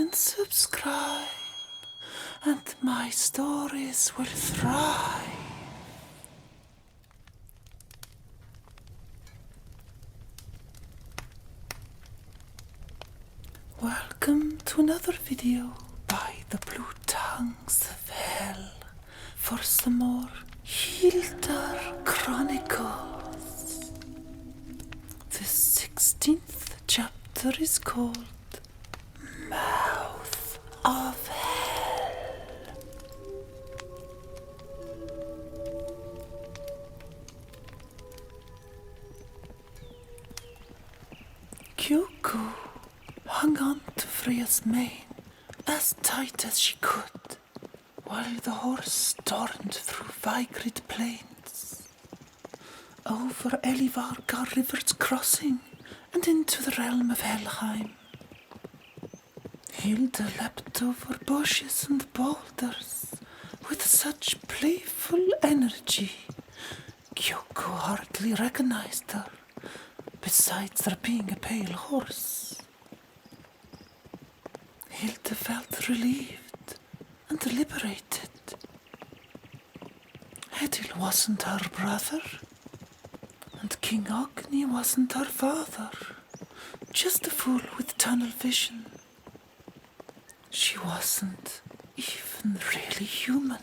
and subscribe, and my stories will thrive. Welcome to another video by the Blue Tongues of Hell for some more Hildar Chronicles. The 16th chapter is called Mouth of Hell. Kyoko hung on to Freya's mane as tight as she could, while the horse stormed through Vigrid plains, over Elivargar River's crossing, and into the realm of Helheim. Hilda leapt over bushes and boulders with such playful energy, Kyoko hardly recognized her, besides there being a pale horse. Hilda felt relieved and liberated. Edil wasn't her brother, and King Ogni wasn't her father, just a fool with tunnel vision. She wasn't even really human,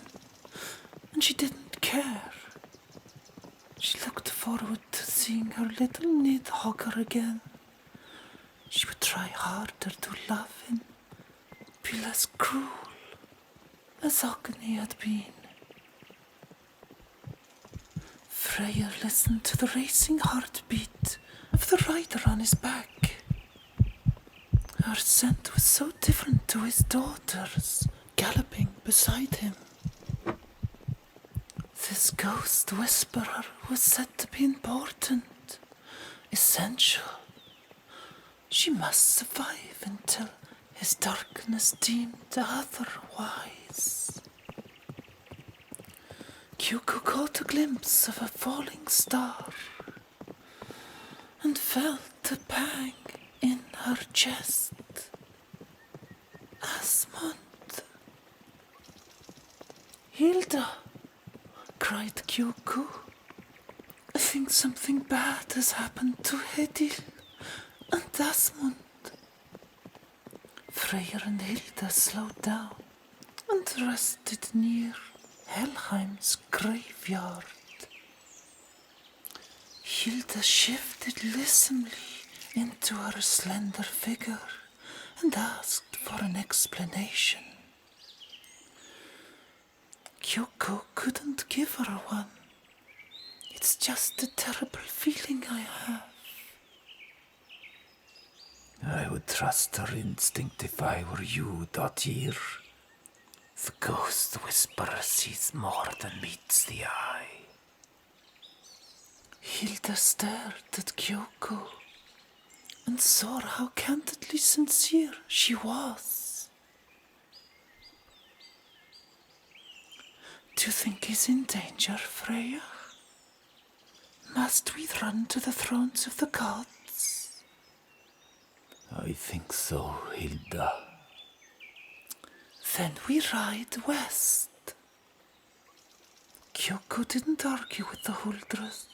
and she didn't care. She looked forward to seeing her little Nidhogger again. She would try harder to love him, be less cruel, as Ogni had been. Freya listened to the racing heartbeat of the rider on his back. Her scent was so different to his daughter's, galloping beside him. This ghost whisperer was said to be important, essential. She must survive until his darkness deemed otherwise. Kyoko caught a glimpse of a falling star and felt a pang in her chest. Asmund. Hilda, cried Kyoko. I think something bad has happened to Edil and Asmund. Freyr and Hilda slowed down and rested near Helheim's graveyard. Hilda shifted lissomely into her slender figure and asked for an explanation. Kyoko couldn't give her one. It's just a terrible feeling I have. I would trust her instinct if I were you, Dottir. The ghost whisperer sees more than meets the eye. Hilda stared at Kyoko and saw how candidly sincere she was. Do you think he's in danger, Freya? Must we run to the thrones of the gods? I think so, Hilda. Then we ride west. Kyoko didn't argue with the Huldras,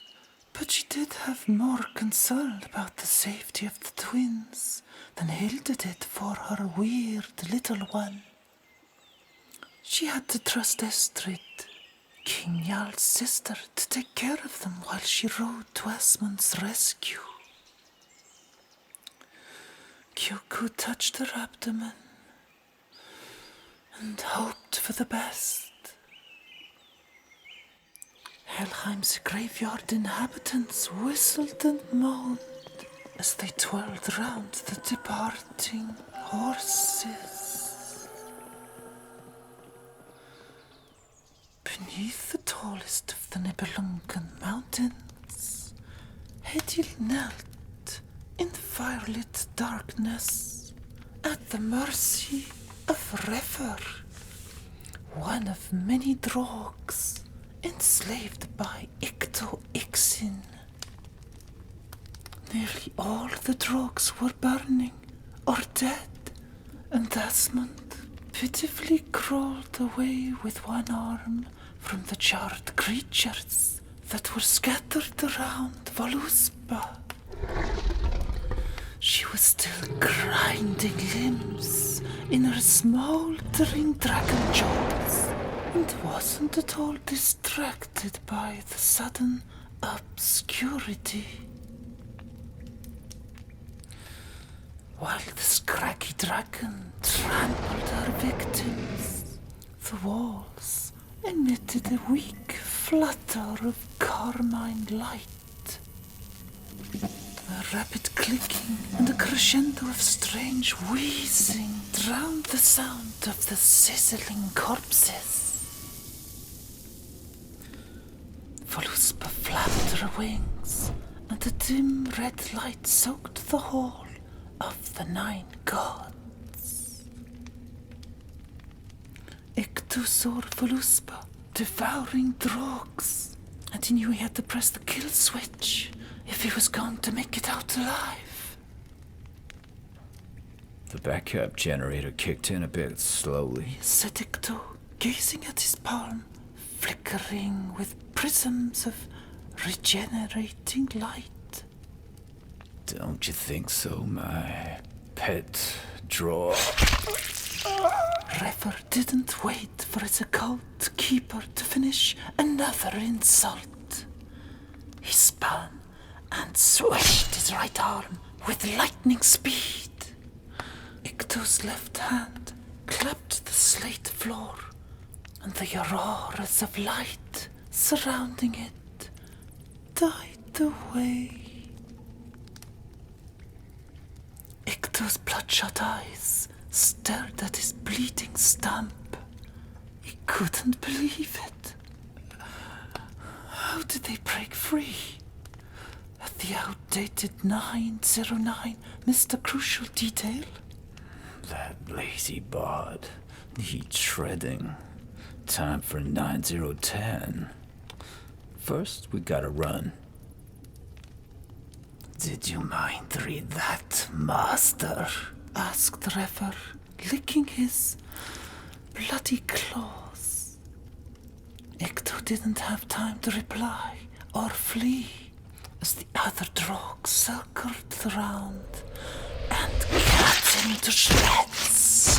but she did have more concern about the safety of the twins than Hilda did for her weird little one. She had to trust Estrid, King Jarl's sister, to take care of them while she rode to Asmund's rescue. Kyoko touched her abdomen and hoped for the best. Helheim's graveyard inhabitants whistled and moaned as they twirled round the departing horses. Beneath the tallest of the Nibelungen mountains, Edil knelt in firelit darkness at the mercy of Refr, one of many drogs enslaved by Icto-Ixin. Nearly all the drogs were burning or dead and Desmond pitifully crawled away with one arm from the charred creatures that were scattered around Voluspa. She was still grinding limbs in her smouldering dragon jaws and wasn't at all distracted by the sudden obscurity. While the scraggy dragon trampled her victims, the walls emitted a weak flutter of carmine light. A rapid clicking and a crescendo of strange wheezing drowned the sound of the sizzling corpses. Voluspa flapped her wings, and a dim red light soaked the hall of the 9 gods. Ictus saw Voluspa devouring drogs, and he knew he had to press the kill switch if he was going to make it out alive. The backup generator kicked in a bit slowly, said Ictus, gazing at his palm, flickering with prisms of regenerating light. Don't you think so, my pet draw? Rever didn't wait for his occult keeper to finish another insult. He spun and swished his right arm with lightning speed. Ictus' left hand clapped the slate floor, and the auroras of light surrounding it died away. Ictus' bloodshot eyes stared at his bleeding stump. He couldn't believe it. How did they break free? Had the outdated 909 missed a crucial detail? That lazy bot needs shredding. Time for 9010. First, we gotta run. Did you mind read that, master? Asked Rever, licking his bloody claws. Ictus didn't have time to reply or flee as the other drogs circled around and cut him to shreds.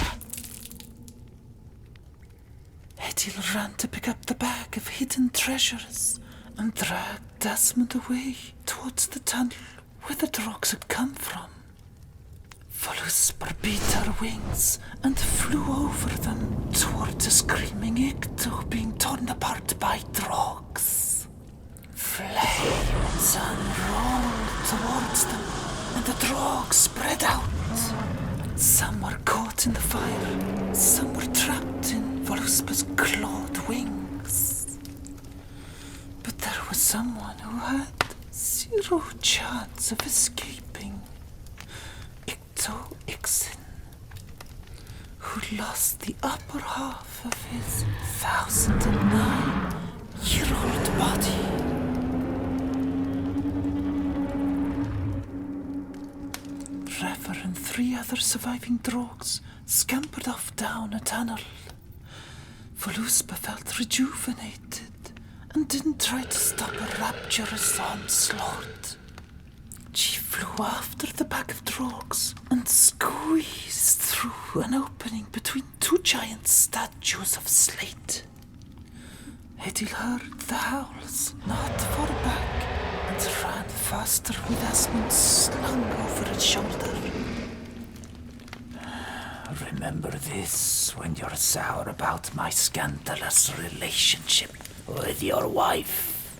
Edil ran to pick up the bag of hidden treasures and dragged Desmond away towards the tunnel where the drogs had come from. Voluspa beat her wings and flew over them toward the screaming Ictus being torn apart by drogs. Flames unrolled towards them, and the drogs spread out. Some were caught in the fire, some were trapped in Voluspa's clawed wings. But there was someone who had zero chance of escaping. Ictus Ixin, who lost the upper half of his 1009-year-old body. Rever and 3 other surviving drogs scampered off down a tunnel. Voluspa felt rejuvenated and didn't try to stop a rapturous onslaught. She flew after the pack of drogs and squeezed through an opening between 2 giant statues of slate. Edil heard the howls not far back and ran faster with Desmond slung over his shoulder. Remember this when you're sour about my scandalous relationship with your wife.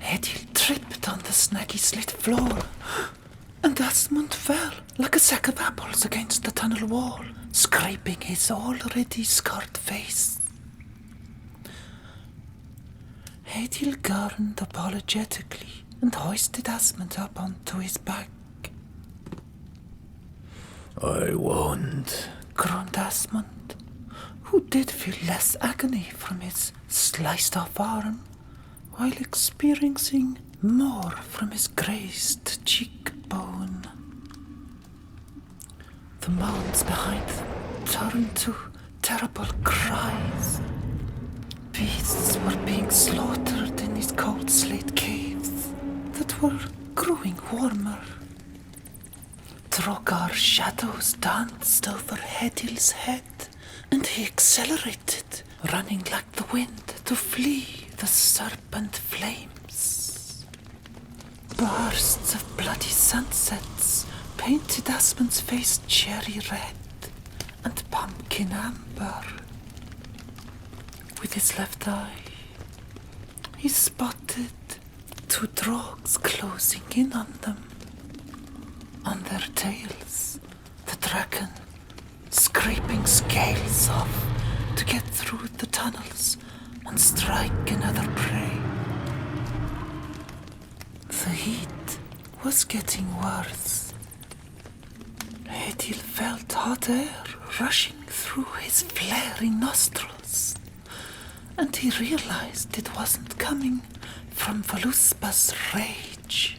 Edil tripped on the snaggy slate floor, and Desmond fell like a sack of apples against the tunnel wall, scraping his already scarred face. Edil gurned apologetically and hoisted Desmond up onto his back. I won't, groaned Desmond, who did feel less agony from his sliced-off arm, while experiencing more from his grazed cheekbone. the mounds behind them turned to terrible cries. Beasts were being slaughtered in these cold slate caves that were growing warmer. Drogar's shadows danced over Hedil's head, and he accelerated, running like the wind to flee the serpent flames. Bursts of bloody sunsets painted Asmund's face cherry red and pumpkin amber. With his left eye, he spotted two drogs closing in on them. On their tails, the dragon scraping scales off to get through the tunnels and strike another prey. The heat was getting worse. Hedil felt hot air rushing through his flaring nostrils, and he realized it wasn't coming from Voluspa's rage.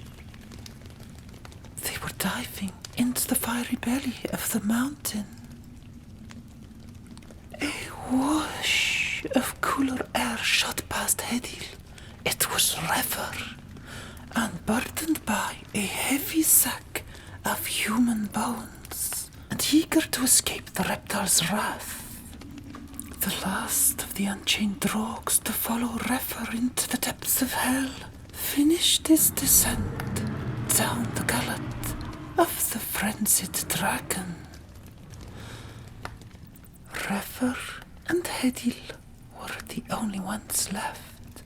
They were diving into the fiery belly of the mountain. A whoosh of cooler air shot past Hedil. It was Refer, unburdened by a heavy sack of human bones, and eager to escape the reptile's wrath. The last of the unchained drogs to follow Refer into the depths of hell finished his descent down the gullet of the frenzied dragon. Refer and Hedil were the only ones left.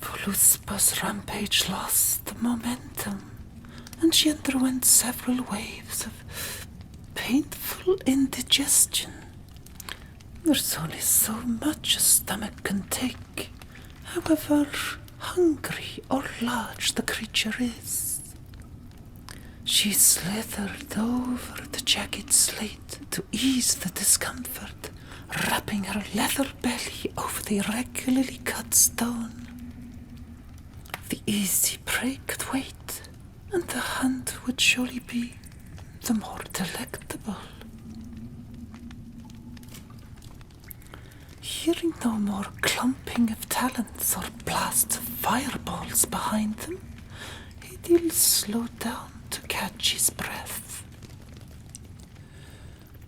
Voluspa's rampage lost the momentum, and she underwent several waves of painful indigestion. There's only so much a stomach can take, however hungry or large the creature is. She slithered over the jagged slate to ease the discomfort, wrapping her leather belly over the irregularly cut stone. The easy prey could wait, and the hunt would surely be the more delectable. Hearing no more clumping of talons or blasts of fireballs behind them, Hedil slowed down to catch his breath.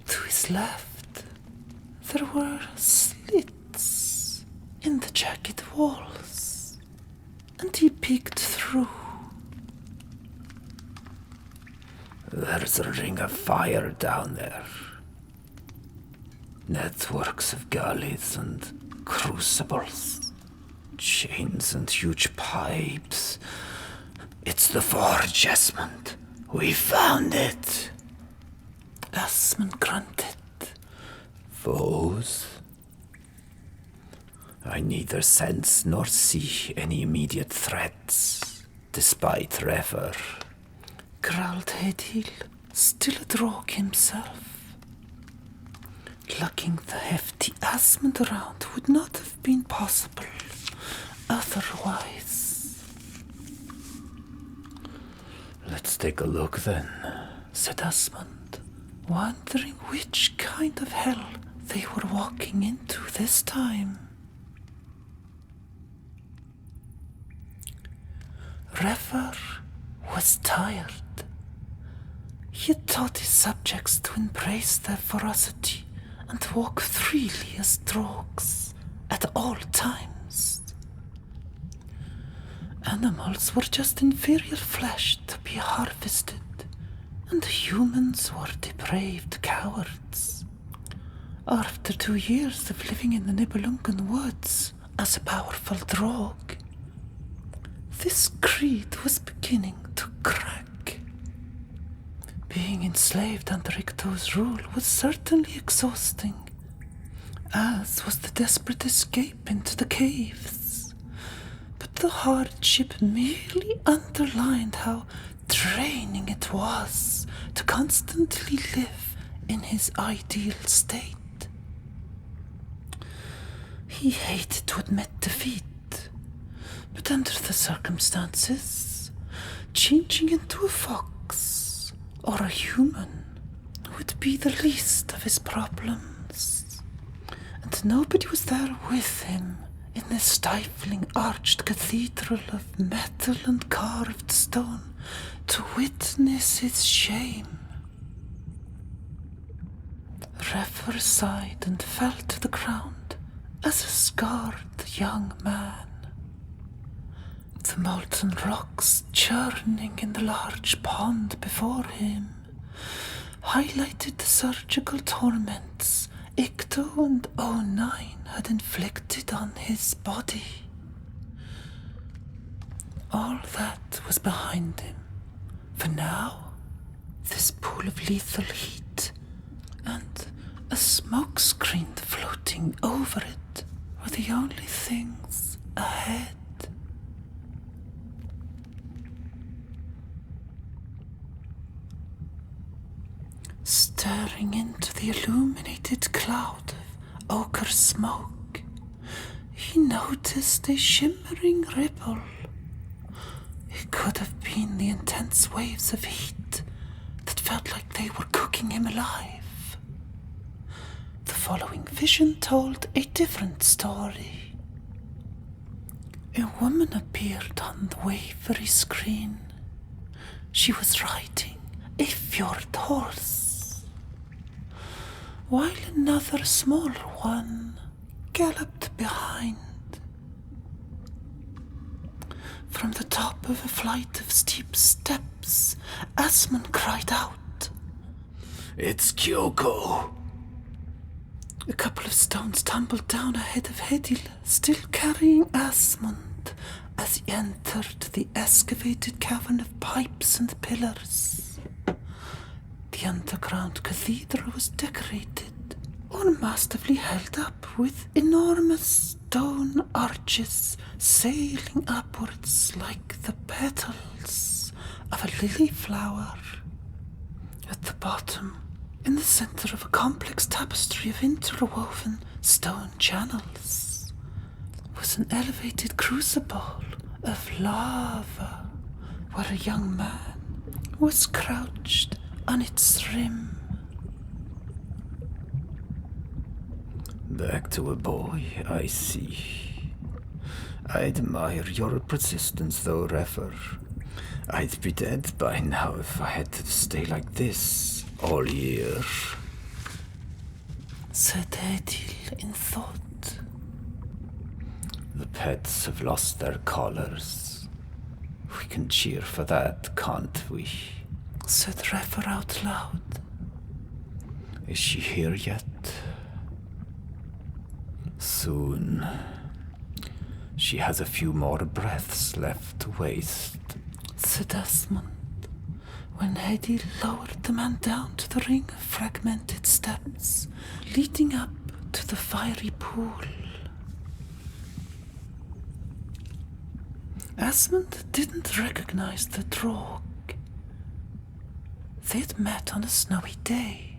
To his left, there were slits in the jagged walls, and he peeked through. There's a ring of fire down there. Networks of gullies and crucibles. Chains and huge pipes. It's the forge, Asmund. We found it. Asmund grunted. Foes? I neither sense nor see any immediate threats, despite Refer. Growled Hedil, still a drog himself. Lugging the hefty Asmund around would not have been possible otherwise. Let's take a look then, said Asmund, wondering which kind of hell they were walking into this time. Refer was tired. He had taught his subjects to embrace their ferocity and walk freely as drogs at all times. Animals were just inferior flesh to be harvested, and humans were depraved cowards. After 2 years of living in the Nibelungen woods as a powerful drog, this creed was beginning to crack. Being enslaved under Ikto's rule was certainly exhausting, as was the desperate escape into the caves. But the hardship merely underlined how draining it was to constantly live in his ideal state. He hated to admit defeat, but under the circumstances, changing into a fox or a human would be the least of his problems. And nobody was there with him in the stifling arched cathedral of metal and carved stone to witness his shame. Refer sighed and fell to the ground as a scarred young man. The molten rocks churning in the large pond before him highlighted the surgical torments Icto and O9 had inflicted on his body. All that was behind him, for now this pool of lethal heat and a smoke screen floating over it were the only things ahead. Staring into the illuminated cloud of ochre smoke, he noticed a shimmering ripple. It could have been the intense waves of heat that felt like they were cooking him alive. The following vision told a different story. A woman appeared on the wavery screen. She was riding a fjord horse, while another smaller one galloped behind. From the top of a flight of steep steps, Asmund cried out, It's Kyoko! A couple of stones tumbled down ahead of Hedil, still carrying Asmund, as he entered the excavated cavern of pipes and pillars. The underground cathedral was decorated, or masterfully held up, with enormous stone arches sailing upwards like the petals of a lily flower. At the bottom, in the center of a complex tapestry of interwoven stone channels, was an elevated crucible of lava, where a young man was crouched on its rim. Back to a boy, I see. I admire your persistence, though, Refer. I'd be dead by now if I had to stay like this all year, said Hedil in thought. The pets have lost their collars. We can cheer for that, can't we? Said Refer out loud. Is she here yet? Soon. She has a few more breaths left to waste, said Asmund, when Hedil lowered the man down to the ring of fragmented steps leading up to the fiery pool. Asmund didn't recognize the Draug. They'd met on a snowy day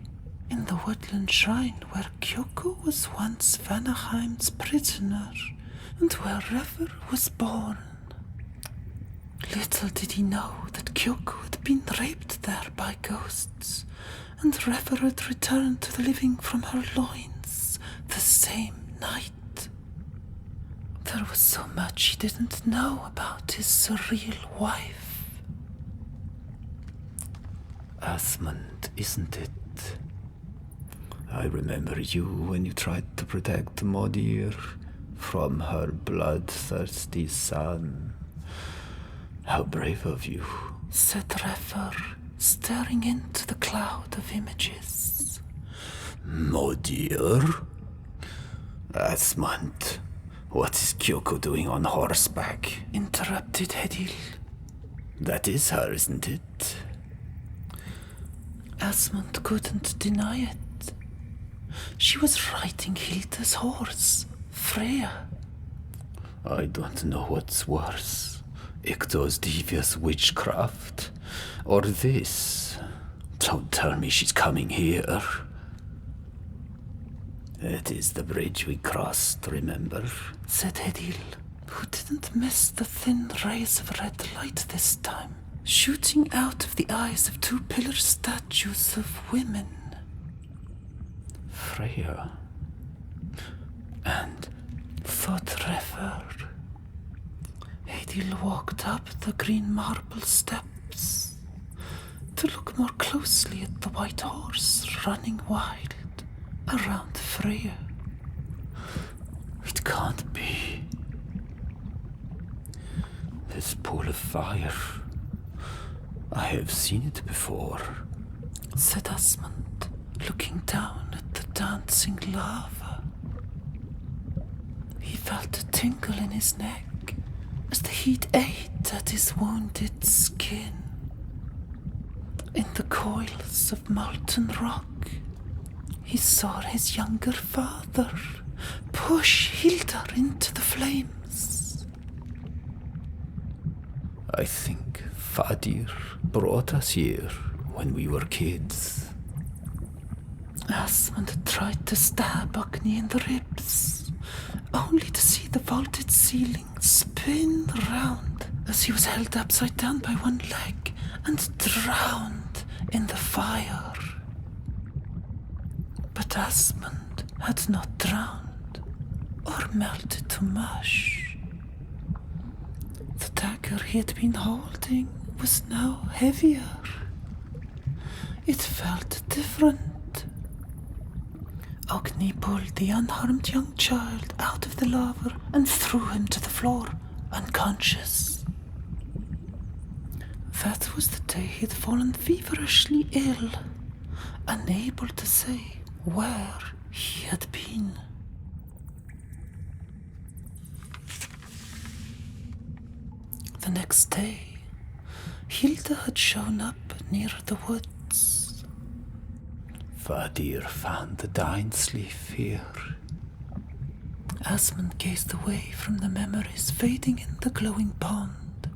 in the woodland shrine where Kyoko was once Vanaheim's prisoner and where Refer was born. Little did he know that Kyoko had been raped there by ghosts, and Refer had returned to the living from her loins the same night. There was so much he didn't know about his surreal wife. Asmund, isn't it? I remember you when you tried to protect Modir from her bloodthirsty son. How brave of you, said Refer, staring into the cloud of images. Modir? Asmund, what is Kyoko doing on horseback? Interrupted Hedil. That is her, isn't it? Asmund couldn't deny it. She was riding Hilda's horse, Freya. I don't know what's worse, Icto's devious witchcraft, or this. Don't tell me she's coming here. It is the bridge we crossed, remember? Said Hedil, who didn't miss the thin rays of red light this time, shooting out of the eyes of two pillar statues of women. Freya. And Thorrefer. Hedil walked up the green marble steps to look more closely at the white horse running wild around Freya. it can't be. This pool of fire. I have seen it before, said Asmund, looking down at the dancing lava. He felt a tingle in his neck as the heat ate at his wounded skin. In the coils of molten rock, he saw his younger father push Hildar into the flames. I think Fadir brought us here when we were kids. Asmund tried to stab Ogni in the ribs, only to see the vaulted ceiling spin round as he was held upside down by one leg and drowned in the fire. But Asmund had not drowned or melted to mush. The dagger he had been holding was now heavier. It felt different. Ogni pulled the unharmed young child out of the lava and threw him to the floor, unconscious. That was the day he had fallen feverishly ill, unable to say where he had been. The next day, Hilda had shown up near the woods. Fadir found the Dainsleif here. Asmund gazed away from the memories fading in the glowing pond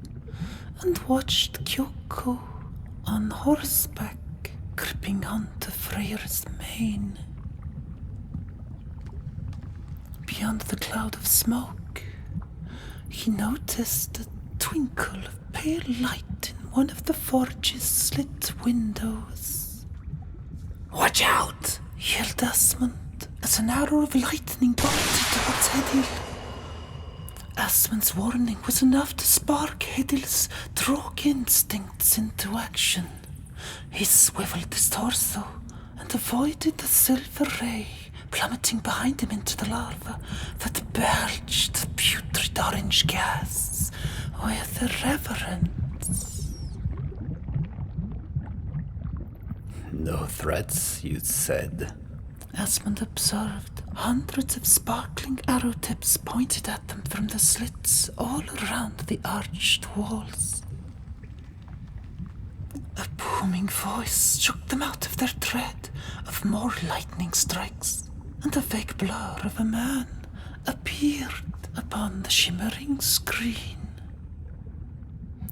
and watched Kyoko on horseback gripping onto Freyr's mane. Beyond the cloud of smoke, he noticed a twinkle of pale light in one of the forge's slit windows. Watch out! Yelled Asmund as an arrow of lightning bolted towards Hedil. Asmund's warning was enough to spark Hedil's drog instincts into action. He swiveled his torso and avoided the silver ray plummeting behind him into the lava that belched putrid orange gas with irreverence. No threats, you said. Asmund observed hundreds of sparkling arrow tips pointed at them from the slits all around the arched walls. A booming voice shook them out of their dread of more lightning strikes, and a vague blur of a man appeared upon the shimmering screen.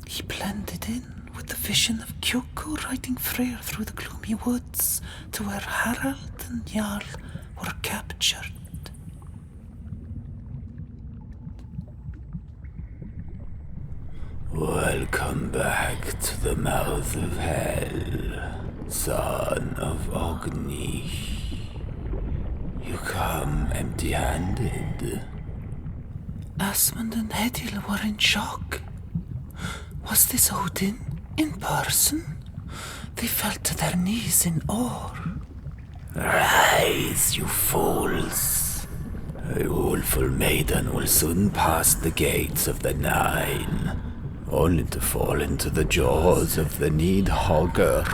He blended in with the vision of Kyoko riding Freyr through the gloomy woods to where Harald and Jarl were captured. Welcome back to the mouth of hell, son of Ogni. You come empty-handed. Asmund and Hedil were in shock. Was this Odin in person? They fell to their knees in awe. Rise, you fools. A woeful maiden will soon pass the gates of the Nine, only to fall into the jaws of the Needhogger.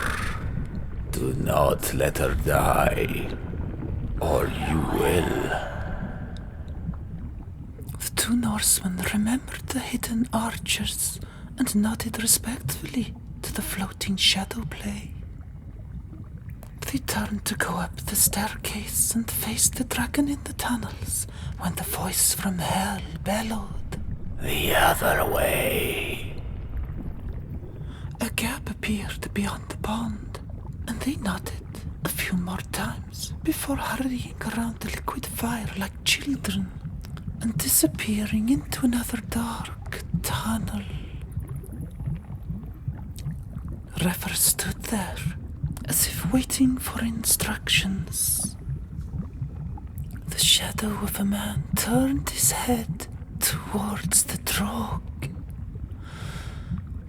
Do not let her die, or you will. The two Norsemen remembered the hidden archers and nodded respectfully to the floating shadow play. They turned to go up the staircase and face the dragon in the tunnels when the voice from hell bellowed, The other way. A gap appeared beyond the pond, and they nodded a few more times before hurrying around the liquid fire like children and disappearing into another dark tunnel. Refer stood there, as if waiting for instructions. The shadow of a man turned his head towards the Draug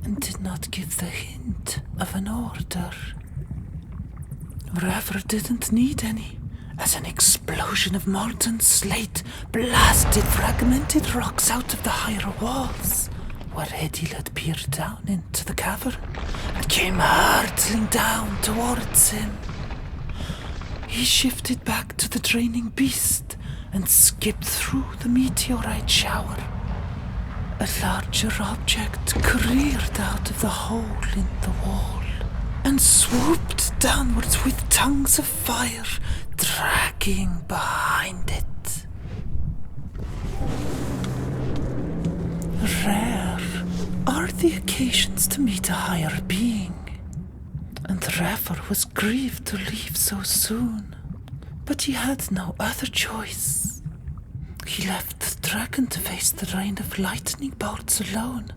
and did not give the hint of an order. Refer didn't need any, as an explosion of molten slate blasted fragmented rocks out of the higher walls, where Hedil had peered down into the cavern and came hurtling down towards him. He shifted back to the draining beast and skipped through the meteorite shower. A larger object careered out of the hole in the wall and swooped downwards with tongues of fire dragging behind it. Rare are the occasions to meet a higher being, and Refer was grieved to leave so soon, but he had no other choice. He left the dragon to face the rain of lightning bolts alone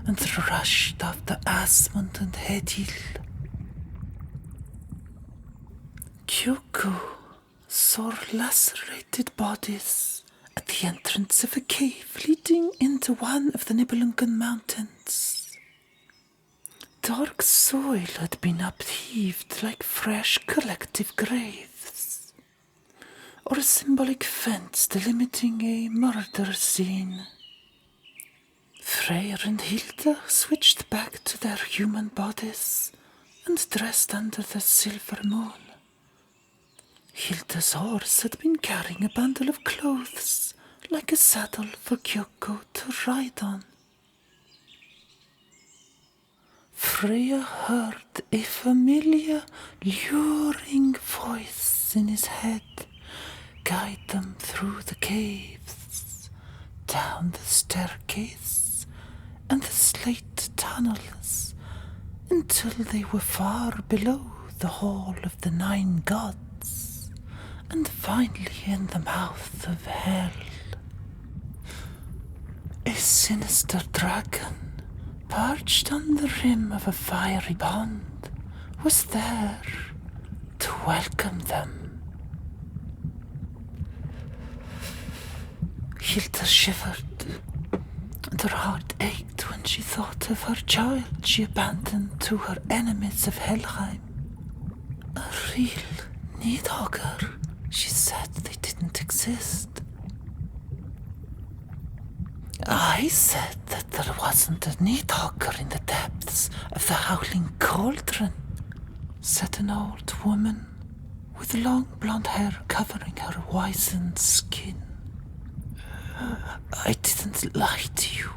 and rushed after Asmund and Hedil. Kyoko saw lacerated bodies at the entrance of a cave leading into one of the Nibelungen mountains. Dark soil had been upheaved like fresh collective graves, or a symbolic fence delimiting a murder scene. Freyr and Hilda switched back to their human bodies and dressed under the silver moon. Hilda's horse had been carrying a bundle of clothes, like a saddle for Kyoko to ride on. Freya heard a familiar, luring voice in his head guide them through the caves, down the staircase, and the slate tunnels, until they were far below the Hall of the Nine Gods, and finally in the mouth of hell. A sinister dragon, perched on the rim of a fiery pond, was there to welcome them. Hilda shivered, and her heart ached when she thought of her child she abandoned to her enemies of Helheim. A real Nidhogger. She said they didn't exist. I said that there wasn't a Nidhogger in the depths of the Howling Cauldron, said an old woman with long blonde hair covering her wizened skin. I didn't lie to you,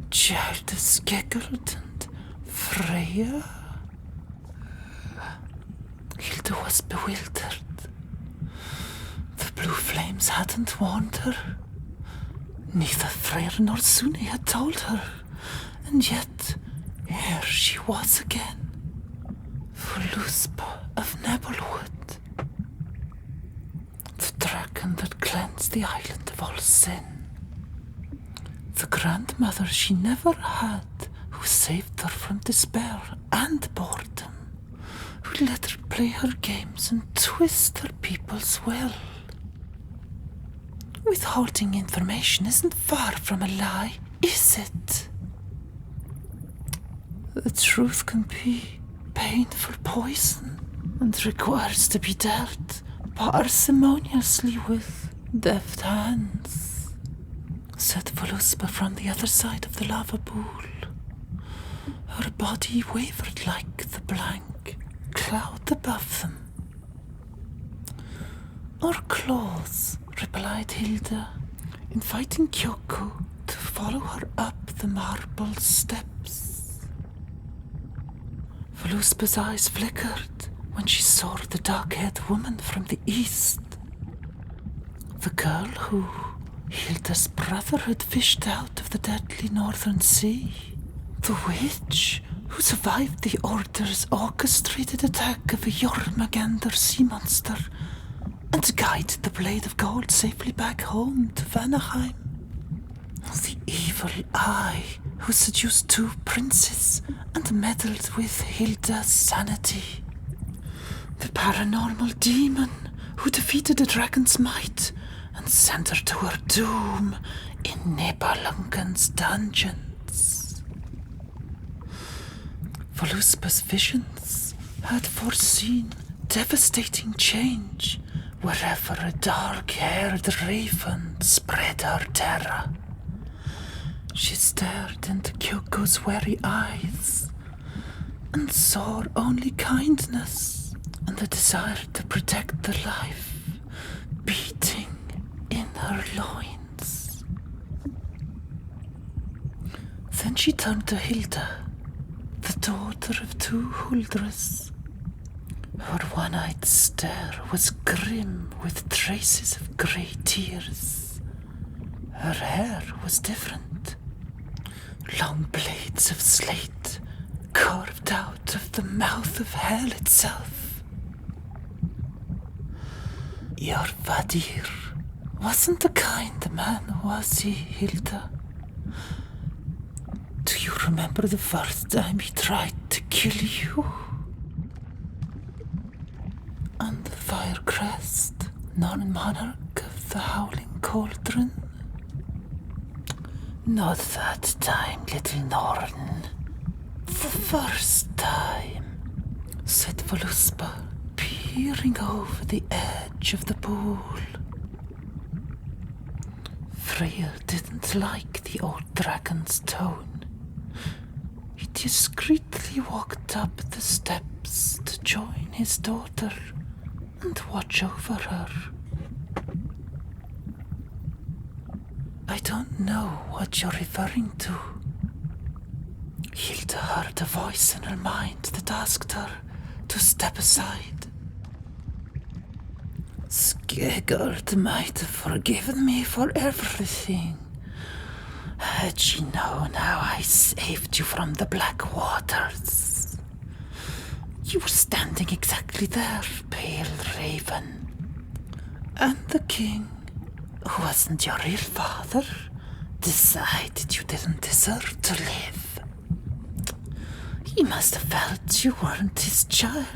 child of Skegeld and Freya. Hilda was bewildered. The blue flames hadn't warned her. Neither Freyr nor Sune had told her, and yet here she was again, Voluspa of Nebelwood, the dragon that cleansed the island of all sin. The grandmother she never had, who saved her from despair and boredom, who let her play her games and twist her people's will. Withholding information isn't far from a lie, is it? The truth can be painful poison and requires to be dealt parsimoniously with deft hands, said Voluspa from the other side of the lava pool. Her body wavered like the blank cloud above them. Our claws, replied Hilda, inviting Kyoko to follow her up the marble steps. Voluspa's eyes flickered when she saw the dark-haired woman from the east. The girl who Hilda's brother had fished out of the deadly northern sea. The witch who survived the Order's orchestrated attack of a Jormungandr sea monster and guided the Blade of Gold safely back home to Vanaheim. The evil eye who seduced two princes and meddled with Hilda's sanity. The paranormal demon who defeated the dragon's might and sent her to her doom in Nibelungen's dungeons. Voluspa's visions had foreseen devastating change wherever a dark-haired raven spread her terror. She stared into Kyoko's weary eyes and saw only kindness and the desire to protect the life beating in her loins. Then she turned to Hilda, the daughter of two Huldras. Her one-eyed stare was grim with traces of grey tears. Her hair was different. Long blades of slate carved out of the mouth of hell itself. Your Vadir wasn't a kind man, was he, Hilda? Do you remember the first time he tried to kill you? On the Firecrest, non-monarch of the Howling Cauldron? Not that time, little Norn. The first time, said Voluspa, peering over the edge of the pool. Freya didn't like the old dragon's tone. He discreetly walked up the steps to join his daughter and watch over her. I don't know what you're referring to. Hilda heard a voice in her mind that asked her to step aside. Skegard might have forgiven me for everything, had she known how I saved you from the Black Waters. You were standing exactly there, pale raven. And the king, who wasn't your real father, decided you didn't deserve to live. He must have felt you weren't his child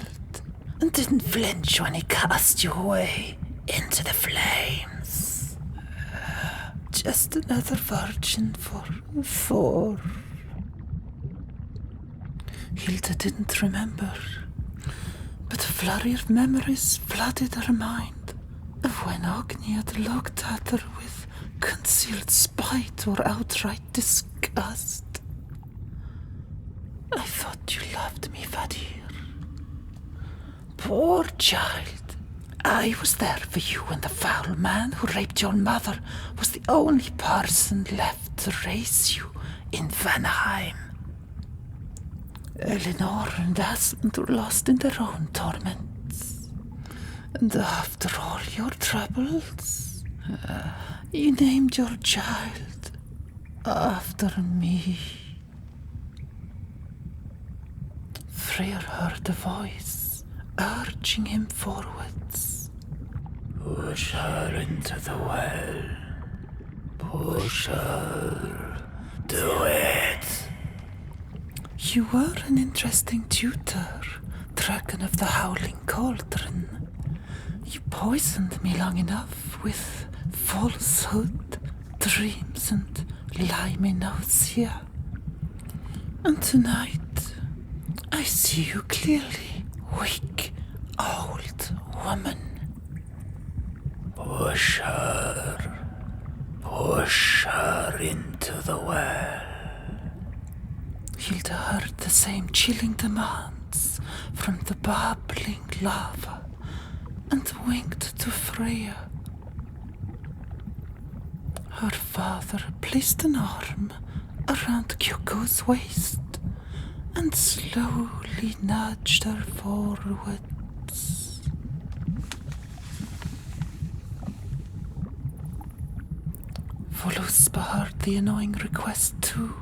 and didn't flinch when he cast you away into the flames. Just another virgin for Thor. Hilda didn't remember, but a flurry of memories flooded her mind of when Ogni had looked at her with concealed spite or outright disgust. I thought you loved me, Vadir. Poor child. I was there for you when the foul man who raped your mother was the only person left to raise you in Vanaheim. Eleanor and Asmund were lost in their own torments. And after all your troubles, you named your child after me. Freyr heard a voice urging him forwards. Push her into the well. Push her. Do it. You were an interesting tutor, Dragon of the Howling Cauldron. You poisoned me long enough with falsehood, dreams, and limey nausea. And tonight, I see you clearly, weak, old woman. Push her. Push her into the well. Hilda heard the same chilling demands from the bubbling lava and winked to Freya. Her father placed an arm around Kyoko's waist and slowly nudged her forwards. Voluspa heard the annoying request too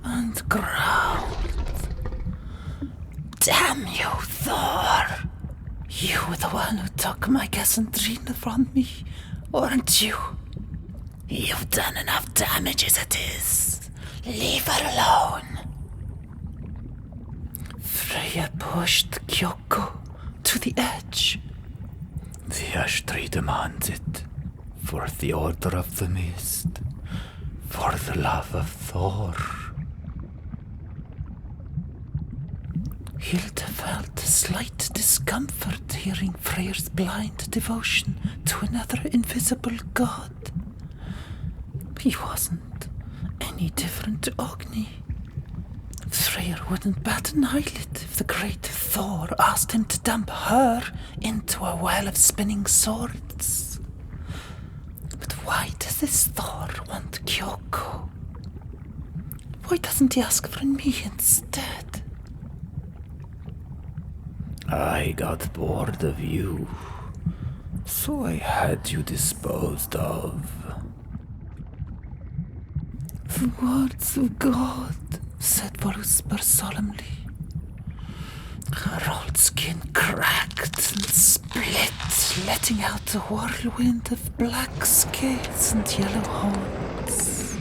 and growled. Damn you, Thor! You were the one who took my Cassandrina from me, weren't you? You've done enough damage as it is. Leave her alone. Freya pushed Kyoko to the edge. The ash tree demands it, for the order of the mist, for the love of Thor. Hilda felt a slight discomfort hearing Freyr's blind devotion to another invisible god. He wasn't any different to Ogni. Freyr wouldn't bat an eyelid if the great Thor asked him to dump her into a well of spinning swords. But why does this Thor want Kyoko? Why doesn't he ask for me instead? I got bored of you, so I had you disposed of. The words of God, said Voluspa solemnly. Her old skin cracked and split, letting out a whirlwind of black scales and yellow horns.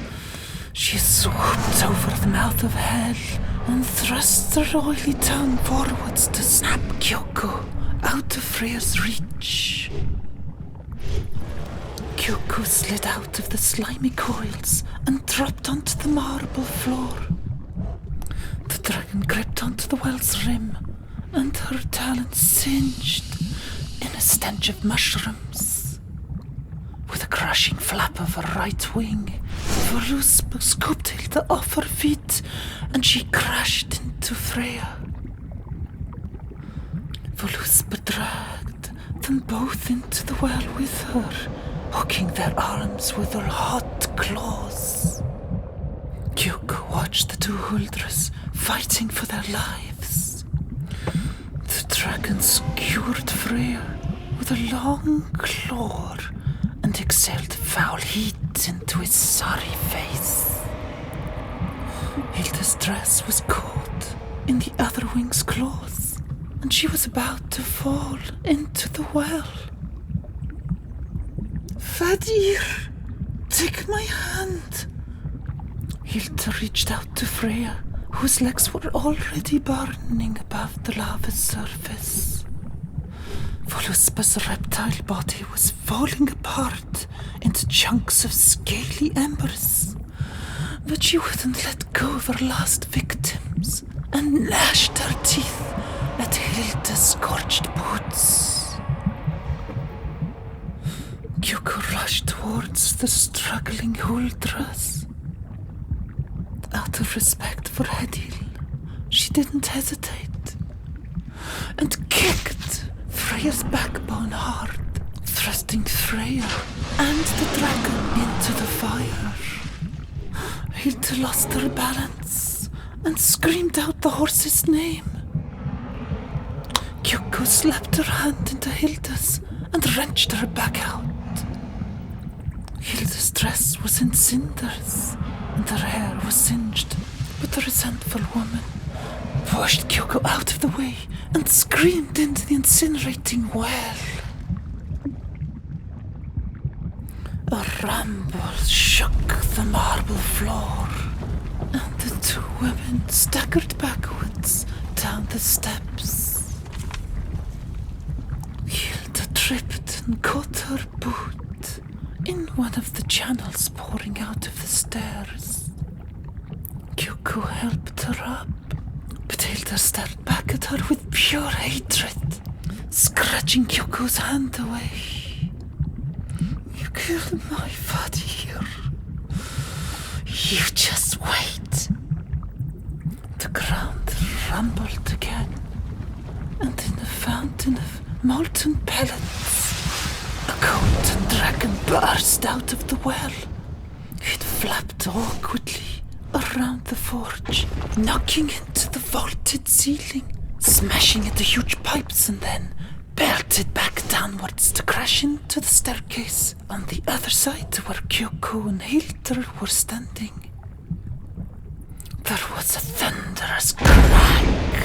She swooped over the mouth of hell and thrust her oily tongue forwards to snap Kyoko out of Freyr's reach. Kyoko slid out of the slimy coils and dropped onto the marble floor. The dragon gripped onto the well's rim, and her talons singed in a stench of mushrooms. With a crashing flap of her right wing, Voluspa scooped Hilda off her feet, and she crashed into Freya. Voluspa dragged them both into the well with her, hooking their arms with her hot claws. Kyoko watched the two Huldras fighting for their lives. The dragon skewered Freya with a long claw and exhaled foul heat into his sorry face. Hilda's dress was caught in the other wing's claws, and she was about to fall into the well. Vadir, take my hand. Hilda reached out to Freya, whose legs were already burning above the lava's surface. Voluspa's reptile body was falling apart into chunks of scaly embers, but she wouldn't let go of her last victims and gnashed her teeth at Hilda's scorched boots. Kyoko rushed towards the struggling Huldras. Out of respect for Hedil, she didn't hesitate, and kicked Freya's backbone hard, thrusting Freya and the dragon into the fire. Hilda lost her balance and screamed out the horse's name. Kyoko slapped her hand into Hilda's and wrenched her back out. Hilda's dress was in cinders, and her hair was singed, but the resentful woman pushed Kyoko out of the way and screamed into the incinerating well. A rumble shook the marble floor, and the two women staggered backwards down the steps. Hilda tripped and caught her boot in one of the channels pouring out of the stairs. Kyoko helped her up, but Hilda stared back at her with pure hatred, scratching Kyoko's hand away. You killed my Vadir. You just wait. The ground rumbled again, and in a fountain of molten pellets, a golden dragon burst out of the well. It flapped awkwardly around the forge, knocking into the vaulted ceiling, smashing into huge pipes, and then belted back downwards to crash into the staircase on the other side where Kyoko and Hilda were standing. There was a thunderous crack,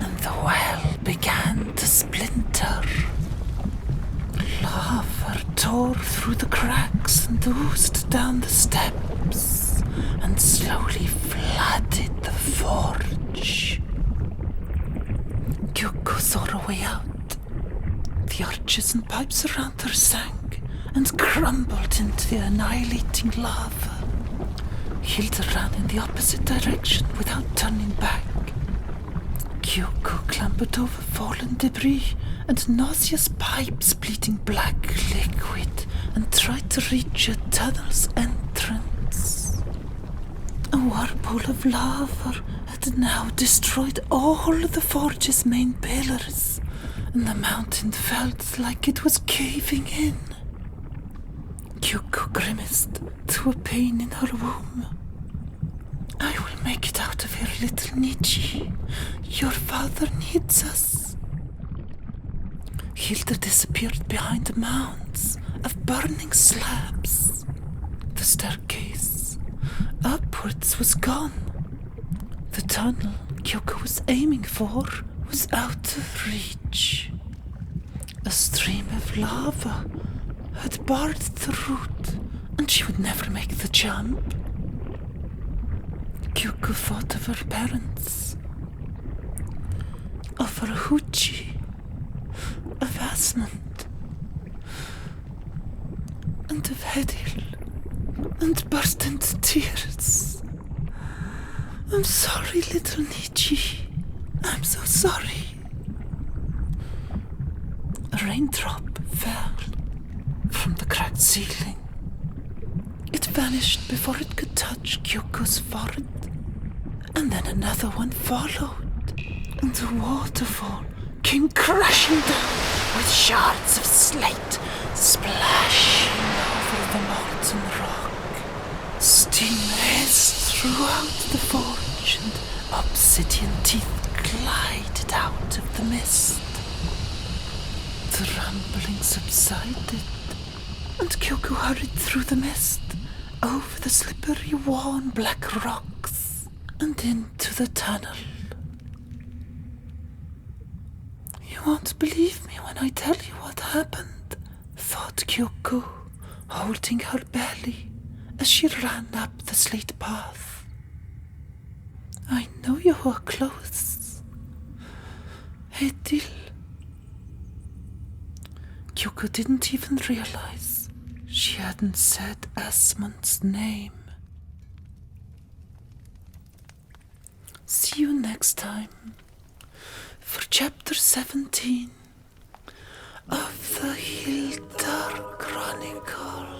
and the well began to splinter. lava tore through the cracks and oozed down the steps and slowly flooded the forge. Kyoko saw a way out. The arches and pipes around her sank and crumbled into the annihilating lava. Hilda ran in the opposite direction without turning back. Kyoko clambered over fallen debris and nauseous pipes bleeding black liquid and tried to reach a tunnel's entrance. A whirlpool of lava had now destroyed all the forge's main pillars, and the mountain felt like it was caving in. Kyoko grimaced to a pain in her womb. I will make it out of here, little Nichi. Your father needs us. Hilda disappeared behind the mounds of burning slabs. The staircase upwards was gone. The tunnel Kyoko was aiming for was out of reach. A stream of lava had barred the route, and she would never make the jump. Kyoko thought of her parents, of her Huchi, of Asmund, and of Hedil, and burst into tears. I'm sorry, little Nichi. I'm so sorry. A raindrop fell from the cracked ceiling. It vanished before it could touch Kyoko's forehead, and then another one followed, and the waterfall came crashing down with shards of slate splashing over the molten rock. Steam hissed throughout the forge, and obsidian teeth glided out of the mist. The rumbling subsided, and Kyoko hurried through the mist, over the slippery, worn black rocks, and into the tunnel. You won't believe me when I tell you what happened, thought Kyoko, holding her belly as she ran up the slate path. I know you were close. Hedil. Kyoko didn't even realize she hadn't said Asmund's name. See you next time for chapter 17 of the Hildar Chronicle.